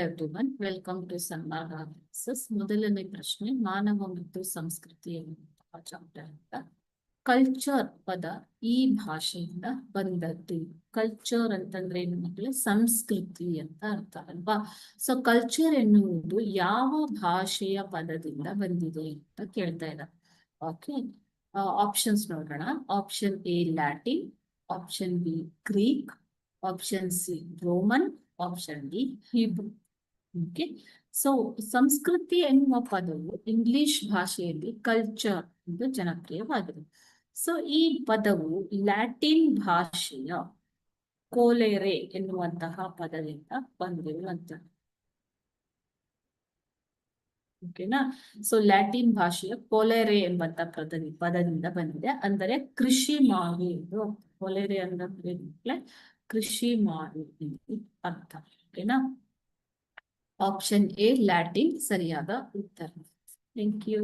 Everyone, welcome to Sanmarga classes. ಮೊದಲನೇ ಪ್ರಶ್ನೆ, ಮಾನವ ಮತ್ತು ಸಂಸ್ಕೃತಿ ಎನ್ನುವಂತಹ ಚಾಪ್ಟರ್ ಅಂತ. ಕಲ್ಚರ್ ಪದ ಈ ಭಾಷೆಯಿಂದ ಬಂದದ್ದು. ಕಲ್ಚರ್ ಅಂತಂದ್ರೆ ಏನು ಮಕ್ಕಳೇ? ಸಂಸ್ಕೃತಿ ಅಂತ ಅರ್ಥ ಅಲ್ವಾ? ಸೊ ಕಲ್ಚರ್ ಎನ್ನುವುದು ಯಾವ ಭಾಷೆಯ ಪದದಿಂದ ಬಂದಿದೆ ಅಂತ ಕೇಳ್ತಾ ಇದ್ದಾರೆ. ಓಕೆ, ಆಪ್ಷನ್ಸ್ ನೋಡೋಣ. Option A Latin, option B Greek, option C Roman, option D Hebrew. Okay, so ಸಂಸ್ಕೃತಿ ಎನ್ನುವ ಪದವು ಇಂಗ್ಲಿಷ್ ಭಾಷೆಯಲ್ಲಿ ಕಲ್ಚರ್ ಎಂದು ಜನಪ್ರಿಯವಾಗಿದೆ. ಸೊ ಈ ಪದವು ಲ್ಯಾಟಿನ್ ಭಾಷೆಯ ಕೋಲೆರೆ ಎನ್ನುವಂತಹ ಪದದಿಂದ ಬಂದಿರುವಂತಹ. ಓಕೆನಾ? ಸೊ ಲ್ಯಾಟಿನ್ ಭಾಷೆಯ ಕೋಲೆರೆ ಎಂಬಂತ ಪದದಿಂದ ಬಂದಿದೆ. ಅಂದರೆ ಕೃಷಿ ಮಾಡು ಎಂದು. ಕೋಲೆರೆ ಅಂದ್ರೆ ಕೃಷಿ ಮಾಡು ಎಂದು ಅರ್ಥ. ಓಕೆನಾ? ಆಪ್ಷನ್ ಎ ಲ್ಯಾಟಿನ್ ಸರಿಯಾದ ಉತ್ತರ. Thank you.